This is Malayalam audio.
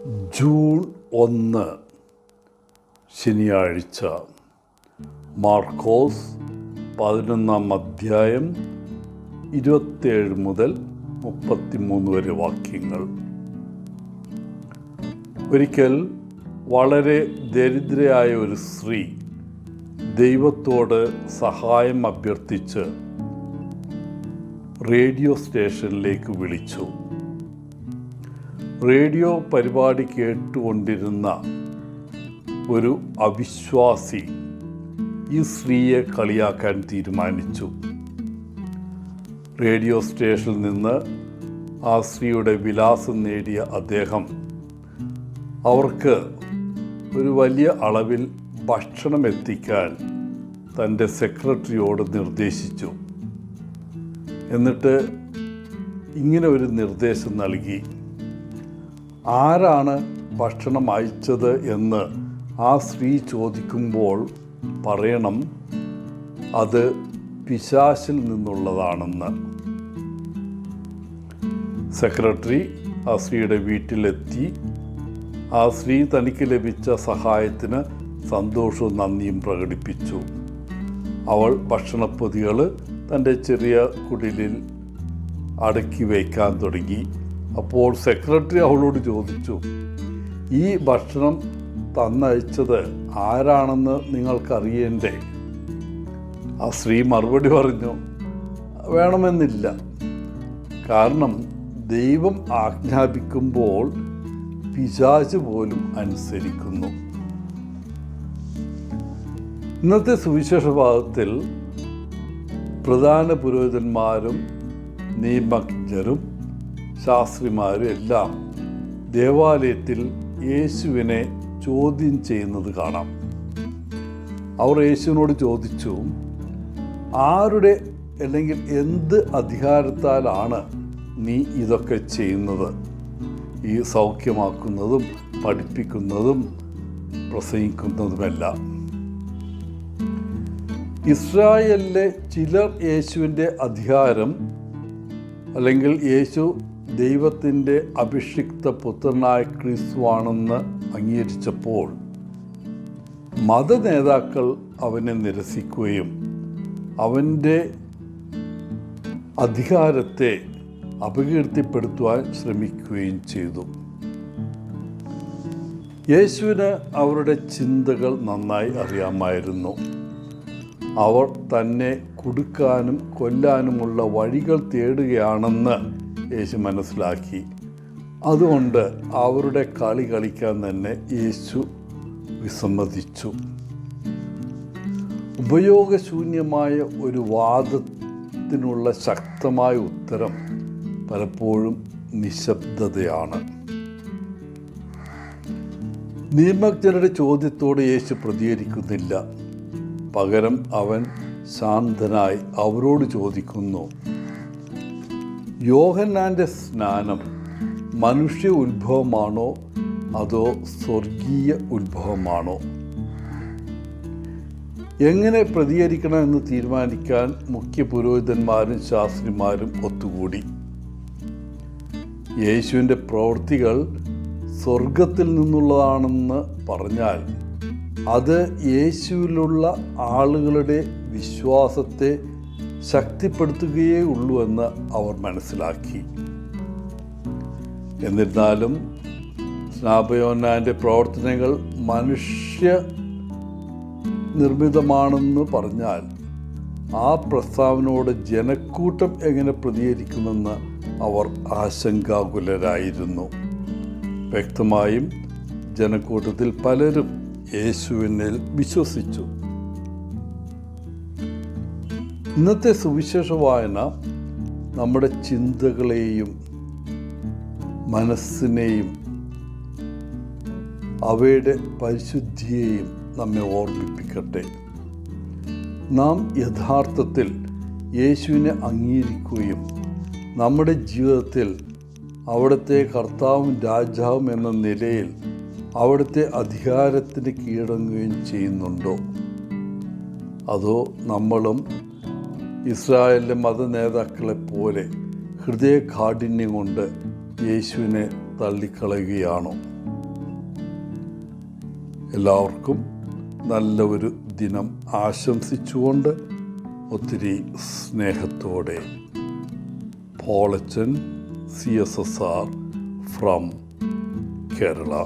ജൂൺ 1 ശനിയാഴ്ച. മാർക്കോസ് 11 അധ്യായം 27 മുതൽ 33 വരെ വാക്യങ്ങൾ. ഒരിക്കൽ വളരെ ദരിദ്രയായ ഒരു സ്ത്രീ ദൈവത്തോട് സഹായം അഭ്യർത്ഥിച്ച് റേഡിയോ സ്റ്റേഷനിലേക്ക് വിളിച്ചു. റേഡിയോ പരിപാടി കേട്ടുകൊണ്ടിരുന്ന ഒരു അവിശ്വാസി ഈ സ്ത്രീയെ കളിയാക്കാൻ തീരുമാനിച്ചു. റേഡിയോ സ്റ്റേഷനിൽ നിന്ന് ആ സ്ത്രീയുടെ വിലാസം നേടിയ അദ്ദേഹം അവർക്ക് ഒരു വലിയ അളവിൽ ഭക്ഷണം എത്തിക്കാൻ തൻ്റെ സെക്രട്ടറിയോട് നിർദ്ദേശിച്ചു. എന്നിട്ട് ഇങ്ങനെ ഒരു നിർദ്ദേശം നൽകി: ആരാണ് ഭക്ഷണം അയച്ചത് എന്ന് ആ സ്ത്രീ ചോദിക്കുമ്പോൾ പറയണം, അത് പിശാചിൽ നിന്നുള്ളതാണെന്ന്. സെക്രട്ടറി ആ സ്ത്രീയുടെ വീട്ടിലെത്തി. ആ സ്ത്രീ തനിക്ക് ലഭിച്ച സഹായത്തിന് സന്തോഷവും നന്ദിയും പ്രകടിപ്പിച്ചു. അവൾ ഭക്ഷണപ്പൊതികൾ തൻ്റെ ചെറിയ കുടിലിൽ അടുക്കി വയ്ക്കാൻ തുടങ്ങി. അപ്പോൾ സെക്രട്ടറി അവളോട് ചോദിച്ചു, ഈ ഭക്ഷണം തന്നയച്ചത് ആരാണെന്ന് നിങ്ങൾക്കറിയണ്ടേ? ആ സ്ത്രീ മറുപടി പറഞ്ഞു, വേണമെന്നില്ല. കാരണം ദൈവം ആജ്ഞാപിക്കുമ്പോൾ പിശാച് പോലും അനുസരിക്കുന്നു. ഇന്നത്തെ സുവിശേഷ ഭാഗത്തിൽ പ്രധാന പുരോഹിതന്മാരും നിയമജ്ഞരും ശാസ്ത്രിമാരും എല്ലാം ദേവാലയത്തിൽ യേശുവിനെ ചോദ്യം ചെയ്യുന്നത് കാണാം. അവർ യേശുവിനോട് ചോദിച്ചു, ആരുടെ അല്ലെങ്കിൽ എന്ത് അധികാരത്താലാണ് നീ ഇതൊക്കെ ചെയ്യുന്നത്? ഈ സൗഖ്യമാക്കുന്നതും പഠിപ്പിക്കുന്നതും പ്രസംഗിക്കുന്നതുമെല്ലാം. ഇസ്രായേലിലെ ചിലർ യേശുവിൻ്റെ അധികാരം അല്ലെങ്കിൽ യേശു ദൈവത്തിൻ്റെ അഭിഷിക്ത പുത്രനായ ക്രിസ്തുവാണെന്ന് അംഗീകരിച്ചപ്പോൾ മതനേതാക്കൾ അവനെ നിരസിക്കുകയും അവൻ്റെ അധികാരത്തെ അപകീർത്തിപ്പെടുത്തുവാൻ ശ്രമിക്കുകയും ചെയ്തു. യേശുവിന് അവരുടെ ചിന്തകൾ നന്നായി അറിയാമായിരുന്നു. അവർ തന്നെ കുടുക്കാനും കൊല്ലാനുമുള്ള വഴികൾ തേടുകയാണെന്ന് യേശു മനസ്സിലാക്കി. അതുകൊണ്ട് അവരുടെ കളി കളിക്കാൻ തന്നെ യേശു വിസമ്മതിച്ചു. ഉപയോഗശൂന്യമായ ഒരു വാദത്തിനുള്ള ശക്തമായ ഉത്തരം പലപ്പോഴും നിശബ്ദതയാണ്. നിയമജ്ഞരുടെ ചോദ്യത്തോട് യേശു പ്രതികരിക്കുന്നില്ല. പകരം അവൻ ശാന്തനായി അവരോട് ചോദിക്കുന്നു, യോഹന്നാൻ്റെ സ്നാനം മനുഷ്യ ഉത്ഭവമാണോ അതോ സ്വർഗീയ ഉത്ഭവമാണോ? എങ്ങനെ പ്രതികരിക്കണമെന്ന് തീരുമാനിക്കാൻ മുഖ്യ പുരോഹിതന്മാരും ശാസ്ത്രിമാരും ഒത്തുകൂടി. യേശുവിൻ്റെ പ്രവൃത്തികൾ സ്വർഗത്തിൽ നിന്നുള്ളതാണെന്ന് പറഞ്ഞാൽ അത് യേശുവിലുള്ള ആളുകളുടെ വിശ്വാസത്തെ ശക്തിപ്പെടുത്തുകയേ ഉള്ളൂ എന്ന് അവർ മനസ്സിലാക്കി. എന്നിരുന്നാലും സ്നാപയോന്നാൻ്റെ പ്രവർത്തനങ്ങൾ മനുഷ്യ നിർമ്മിതമാണെന്ന് പറഞ്ഞാൽ ആ പ്രസ്താവനയോട് ജനക്കൂട്ടം എങ്ങനെ പ്രതികരിക്കുമെന്ന് അവർ ആശങ്കാകുലരായിരുന്നു. വ്യക്തമായും ജനക്കൂട്ടത്തിൽ പലരും യേശുവിനിൽ വിശ്വസിച്ചു. ഇന്നത്തെ സുവിശേഷ വായന നമ്മുടെ ചിന്തകളെയും മനസ്സിനെയും അവയുടെ പരിശുദ്ധിയെയും നമ്മെ ഓർമ്മിപ്പിക്കട്ടെ. നാം യഥാർത്ഥത്തിൽ യേശുവിനെ അംഗീകരിക്കുകയും നമ്മുടെ ജീവിതത്തിൽ അവിടുത്തെ കർത്താവും രാജാവും എന്ന നിലയിൽ അവിടുത്തെ അധികാരത്തിന് കീഴടങ്ങുകയും ചെയ്യുന്നുണ്ടോ? അതോ നമ്മളും ഇസ്രായേലിലെ മതനേതാക്കളെപ്പോലെ ഹൃദയകാഠിന്യം കൊണ്ട് യേശുവിനെ തള്ളിക്കളയുകയാണോ? എല്ലാവർക്കും നല്ല ഒരു ദിനം ആശംസിച്ചുകൊണ്ട് ഒത്തിരി സ്നേഹത്തോടെ പോളച്ചൻ CSSR ഫ്രം കേരള.